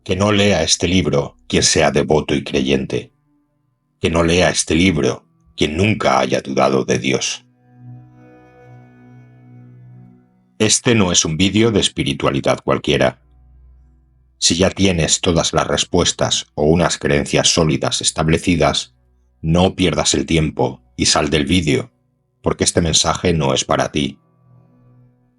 Que no lea este libro quien sea devoto y creyente. Que no lea este libro quien nunca haya dudado de Dios. Este no es un vídeo de espiritualidad cualquiera. Si ya tienes todas las respuestas o unas creencias sólidas establecidas, no pierdas el tiempo y sal del vídeo, porque este mensaje no es para ti.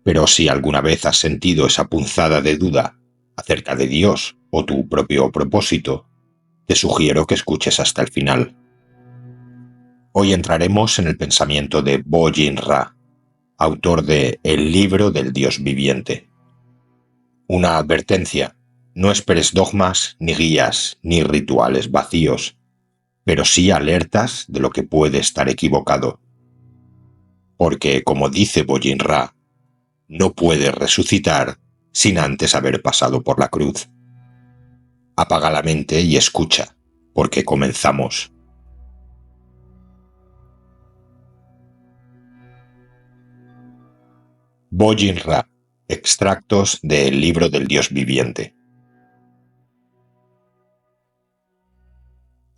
Pero si alguna vez has sentido esa punzada de duda acerca de Dios o tu propio propósito, te sugiero que escuches hasta el final. Hoy entraremos en el pensamiento de Bo Jin Ra, autor de El libro del Dios viviente. Una advertencia: no esperes dogmas, ni guías, ni rituales vacíos, pero sí alertas de lo que puede estar equivocado. Porque, como dice Bo Jin Ra, no puedes resucitar sin antes haber pasado por la cruz. Apaga la mente y escucha, porque comenzamos. Bo Jin Ra, extractos de El libro del Dios viviente.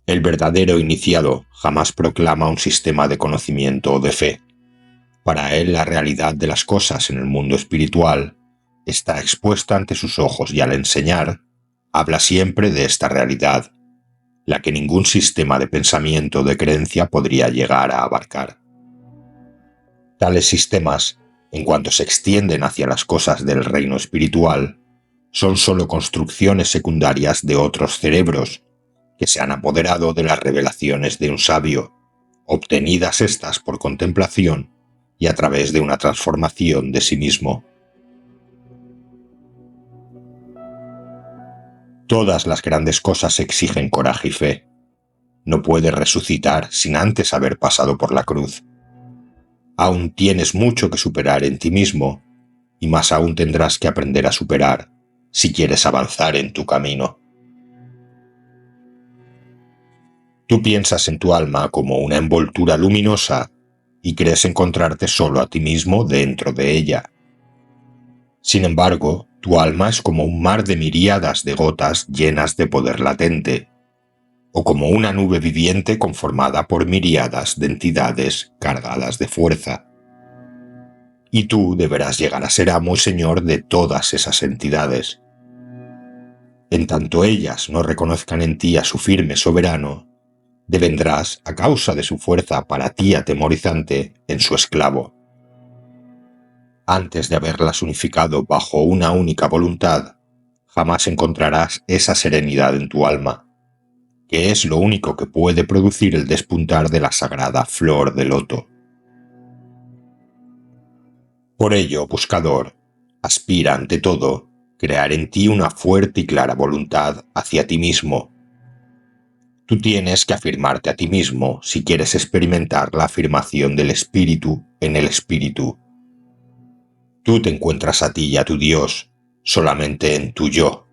El verdadero iniciado jamás proclama un sistema de conocimiento o de fe. Para él, la realidad de las cosas en el mundo espiritual está expuesta ante sus ojos y al enseñar, habla siempre de esta realidad, la que ningún sistema de pensamiento o de creencia podría llegar a abarcar. Tales sistemas, en cuanto se extienden hacia las cosas del reino espiritual, son sólo construcciones secundarias de otros cerebros que se han apoderado de las revelaciones de un sabio, obtenidas estas por contemplación y a través de una transformación de sí mismo. Todas las grandes cosas exigen coraje y fe. No puedes resucitar sin antes haber pasado por la cruz. Aún tienes mucho que superar en ti mismo, y más aún tendrás que aprender a superar si quieres avanzar en tu camino. Tú piensas en tu alma como una envoltura luminosa y crees encontrarte solo a ti mismo dentro de ella. Sin embargo, tu alma es como un mar de miríadas de gotas llenas de poder latente, o como una nube viviente conformada por miríadas de entidades cargadas de fuerza. Y tú deberás llegar a ser amo y señor de todas esas entidades. En tanto ellas no reconozcan en ti a su firme soberano, devendrás, a causa de su fuerza para ti atemorizante, en su esclavo. Antes de haberlas unificado bajo una única voluntad, jamás encontrarás esa serenidad en tu alma, que es lo único que puede producir el despuntar de la sagrada flor de loto. Por ello, buscador, aspira ante todo crear en ti una fuerte y clara voluntad hacia ti mismo. Tú tienes que afirmarte a ti mismo si quieres experimentar la afirmación del espíritu en el espíritu. Tú te encuentras a ti y a tu Dios solamente en tu yo.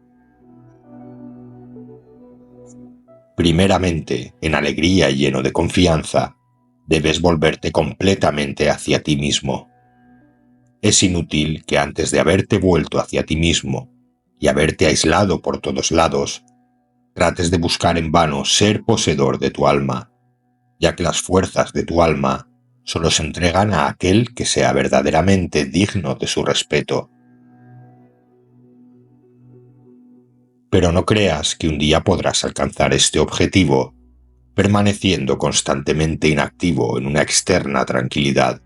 Primeramente, en alegría y lleno de confianza, debes volverte completamente hacia ti mismo. Es inútil que antes de haberte vuelto hacia ti mismo y haberte aislado por todos lados, trates de buscar en vano ser poseedor de tu alma, ya que las fuerzas de tu alma solo se entregan a aquel que sea verdaderamente digno de su respeto. Pero no creas que un día podrás alcanzar este objetivo permaneciendo constantemente inactivo en una externa tranquilidad.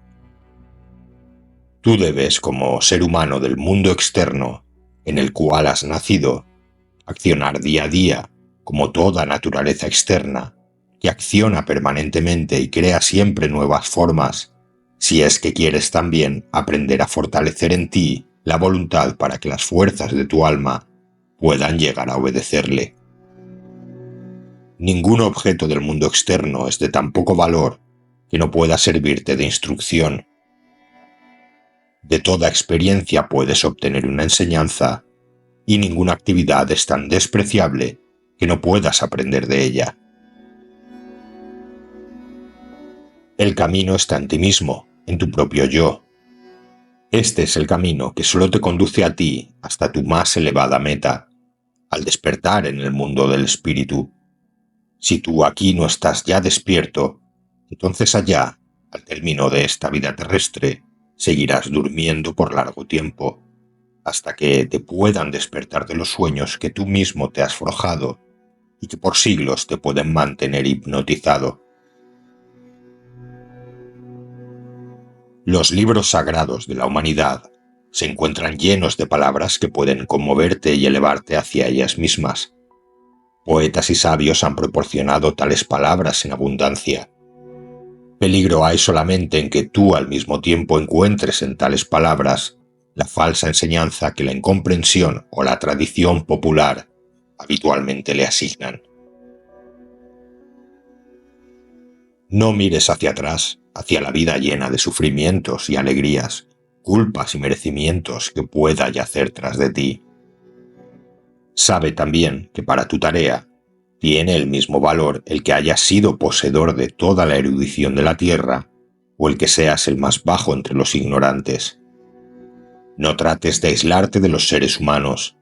Tú debes, como ser humano del mundo externo en el cual has nacido, accionar día a día como toda naturaleza externa, que acciona permanentemente y crea siempre nuevas formas, si es que quieres también aprender a fortalecer en ti la voluntad para que las fuerzas de tu alma puedan llegar a obedecerle. Ningún objeto del mundo externo es de tan poco valor que no pueda servirte de instrucción. De toda experiencia puedes obtener una enseñanza, y ninguna actividad es tan despreciable que no puedas aprender de ella. El camino está en ti mismo, en tu propio yo. Este es el camino que solo te conduce a ti hasta tu más elevada meta, al despertar en el mundo del espíritu. Si tú aquí no estás ya despierto, entonces allá, al término de esta vida terrestre, seguirás durmiendo por largo tiempo, hasta que te puedan despertar de los sueños que tú mismo te has forjado y que por siglos te pueden mantener hipnotizado. Los libros sagrados de la humanidad se encuentran llenos de palabras que pueden conmoverte y elevarte hacia ellas mismas. Poetas y sabios han proporcionado tales palabras en abundancia. Peligro hay solamente en que tú al mismo tiempo encuentres en tales palabras la falsa enseñanza que la incomprensión o la tradición popular habitualmente le asignan. No mires hacia atrás, hacia la vida llena de sufrimientos y alegrías, culpas y merecimientos que pueda yacer tras de ti. Sabe también que para tu tarea tiene el mismo valor el que hayas sido poseedor de toda la erudición de la tierra o el que seas el más bajo entre los ignorantes. No trates de aislarte de los seres humanos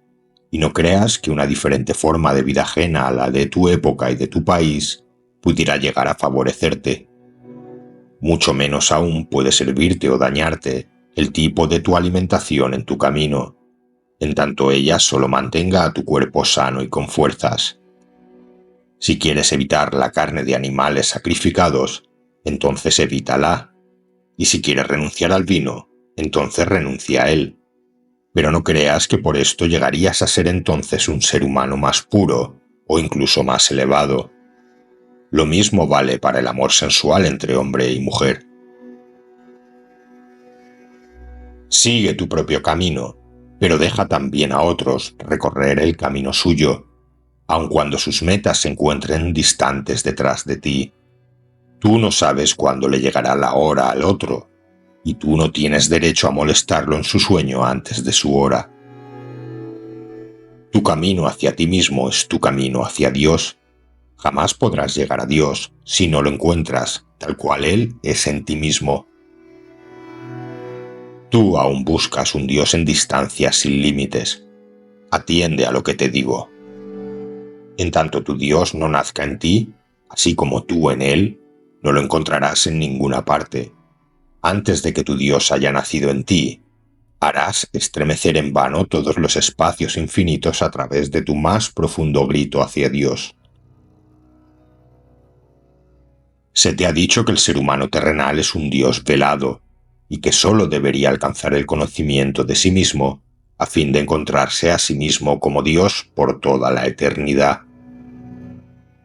y no creas que una diferente forma de vida ajena a la de tu época y de tu país pudiera llegar a favorecerte. Mucho menos aún puede servirte o dañarte el tipo de tu alimentación en tu camino, en tanto ella solo mantenga a tu cuerpo sano y con fuerzas. Si quieres evitar la carne de animales sacrificados, entonces evítala. Y si quieres renunciar al vino, entonces renuncia a él. Pero no creas que por esto llegarías a ser entonces un ser humano más puro o incluso más elevado. Lo mismo vale para el amor sensual entre hombre y mujer. Sigue tu propio camino, pero deja también a otros recorrer el camino suyo, aun cuando sus metas se encuentren distantes detrás de ti. Tú no sabes cuándo le llegará la hora al otro, y tú no tienes derecho a molestarlo en su sueño antes de su hora. Tu camino hacia ti mismo es tu camino hacia Dios. Jamás podrás llegar a Dios si no lo encuentras tal cual Él es en ti mismo. Tú aún buscas un Dios en distancias sin límites. Atiende a lo que te digo. En tanto tu Dios no nazca en ti, así como tú en Él, no lo encontrarás en ninguna parte. Antes de que tu Dios haya nacido en ti, harás estremecer en vano todos los espacios infinitos a través de tu más profundo grito hacia Dios. Se te ha dicho que el ser humano terrenal es un Dios velado y que sólo debería alcanzar el conocimiento de sí mismo a fin de encontrarse a sí mismo como Dios por toda la eternidad.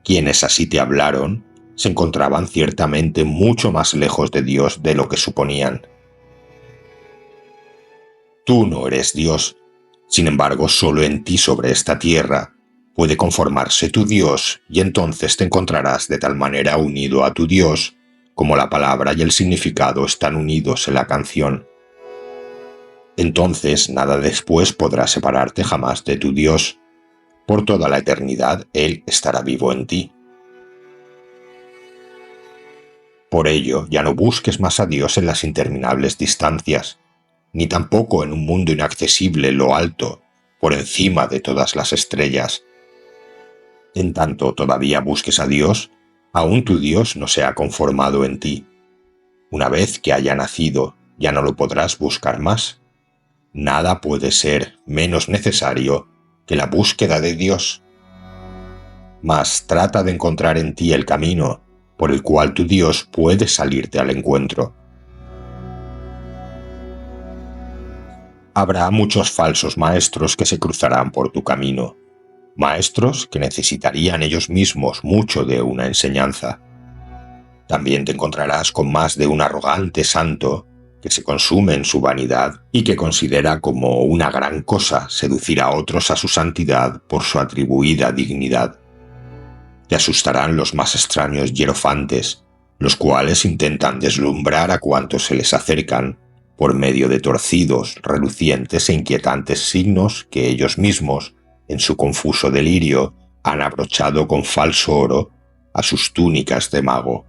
Quienes así te hablaron se encontraban ciertamente mucho más lejos de Dios de lo que suponían. Tú no eres Dios, sin embargo solo en ti sobre esta tierra puede conformarse tu Dios y entonces te encontrarás de tal manera unido a tu Dios como la palabra y el significado están unidos en la canción. Entonces nada después podrá separarte jamás de tu Dios. Por toda la eternidad Él estará vivo en ti. Por ello, ya no busques más a Dios en las interminables distancias, ni tampoco en un mundo inaccesible lo alto, por encima de todas las estrellas. En tanto todavía busques a Dios, aún tu Dios no se ha conformado en ti. Una vez que haya nacido, ya no lo podrás buscar más. Nada puede ser menos necesario que la búsqueda de Dios. Mas trata de encontrar en ti el camino por el cual tu Dios puede salirte al encuentro. Habrá muchos falsos maestros que se cruzarán por tu camino, maestros que necesitarían ellos mismos mucho de una enseñanza. También te encontrarás con más de un arrogante santo que se consume en su vanidad y que considera como una gran cosa seducir a otros a su santidad por su atribuida dignidad. Te asustarán los más extraños hierofantes, los cuales intentan deslumbrar a cuantos se les acercan por medio de torcidos, relucientes e inquietantes signos que ellos mismos, en su confuso delirio, han abrochado con falso oro a sus túnicas de mago.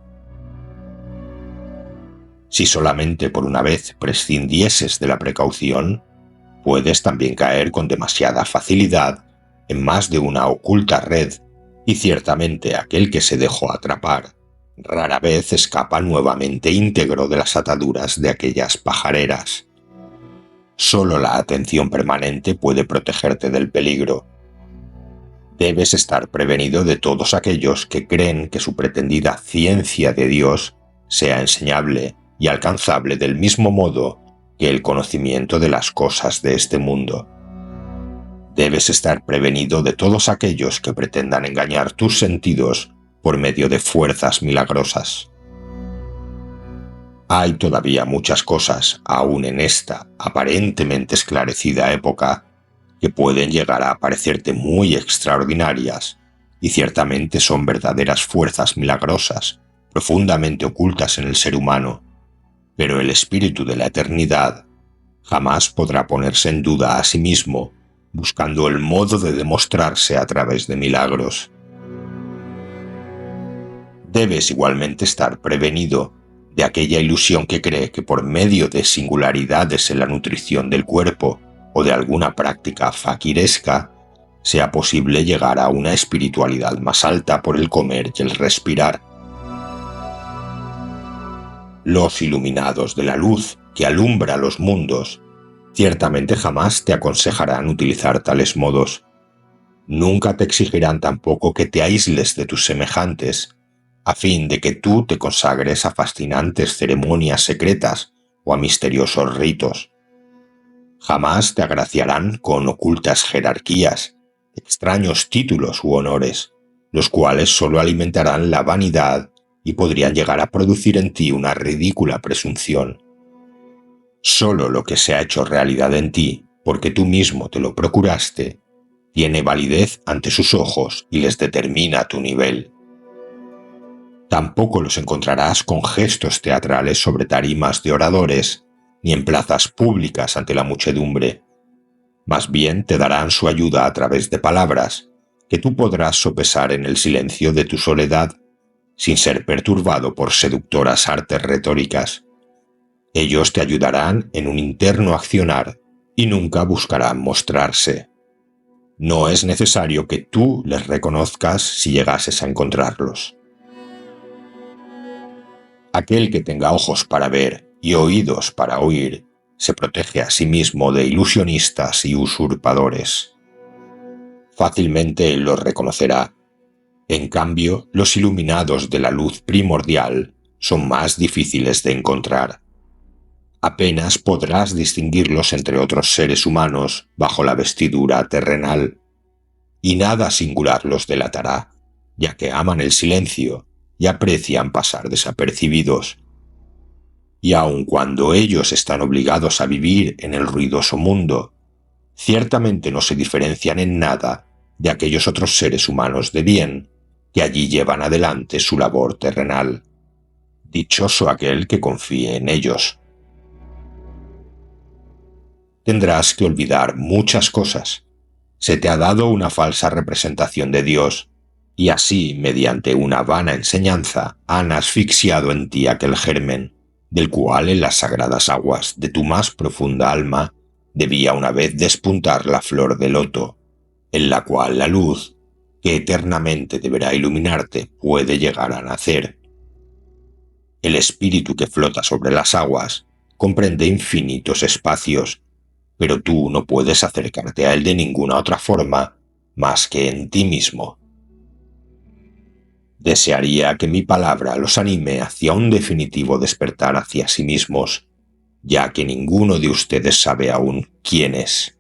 Si solamente por una vez prescindieses de la precaución, puedes también caer con demasiada facilidad en más de una oculta red, y ciertamente aquel que se dejó atrapar rara vez escapa nuevamente íntegro de las ataduras de aquellas pajareras. Solo la atención permanente puede protegerte del peligro. Debes estar prevenido de todos aquellos que creen que su pretendida ciencia de Dios sea enseñable y alcanzable del mismo modo que el conocimiento de las cosas de este mundo. Debes estar prevenido de todos aquellos que pretendan engañar tus sentidos por medio de fuerzas milagrosas. Hay todavía muchas cosas, aún en esta aparentemente esclarecida época, que pueden llegar a parecerte muy extraordinarias, y ciertamente son verdaderas fuerzas milagrosas, profundamente ocultas en el ser humano, pero el espíritu de la eternidad jamás podrá ponerse en duda a sí mismo, buscando el modo de demostrarse a través de milagros. Debes igualmente estar prevenido de aquella ilusión que cree que por medio de singularidades en la nutrición del cuerpo o de alguna práctica faquiresca sea posible llegar a una espiritualidad más alta por el comer y el respirar. Los iluminados de la luz que alumbra los mundos ciertamente jamás te aconsejarán utilizar tales modos. Nunca te exigirán tampoco que te aísles de tus semejantes, a fin de que tú te consagres a fascinantes ceremonias secretas o a misteriosos ritos. Jamás te agraciarán con ocultas jerarquías, extraños títulos u honores, los cuales solo alimentarán la vanidad y podrían llegar a producir en ti una ridícula presunción. Solo lo que se ha hecho realidad en ti, porque tú mismo te lo procuraste, tiene validez ante sus ojos y les determina tu nivel. Tampoco los encontrarás con gestos teatrales sobre tarimas de oradores, ni en plazas públicas ante la muchedumbre. Más bien te darán su ayuda a través de palabras, que tú podrás sopesar en el silencio de tu soledad, sin ser perturbado por seductoras artes retóricas. Ellos te ayudarán en un interno accionar y nunca buscarán mostrarse. No es necesario que tú les reconozcas si llegases a encontrarlos. Aquel que tenga ojos para ver y oídos para oír, se protege a sí mismo de ilusionistas y usurpadores. Fácilmente él los reconocerá. En cambio, los iluminados de la luz primordial son más difíciles de encontrar. Apenas podrás distinguirlos entre otros seres humanos bajo la vestidura terrenal, y nada singular los delatará, ya que aman el silencio y aprecian pasar desapercibidos. Y aun cuando ellos están obligados a vivir en el ruidoso mundo, ciertamente no se diferencian en nada de aquellos otros seres humanos de bien que allí llevan adelante su labor terrenal. Dichoso aquel que confíe en ellos. Tendrás que olvidar muchas cosas. Se te ha dado una falsa representación de Dios, y así, mediante una vana enseñanza, han asfixiado en ti aquel germen, del cual en las sagradas aguas de tu más profunda alma debía una vez despuntar la flor de loto, en la cual la luz, que eternamente deberá iluminarte, puede llegar a nacer. El espíritu que flota sobre las aguas comprende infinitos espacios, pero tú no puedes acercarte a él de ninguna otra forma más que en ti mismo. Desearía que mi palabra los anime hacia un definitivo despertar hacia sí mismos, ya que ninguno de ustedes sabe aún quién es.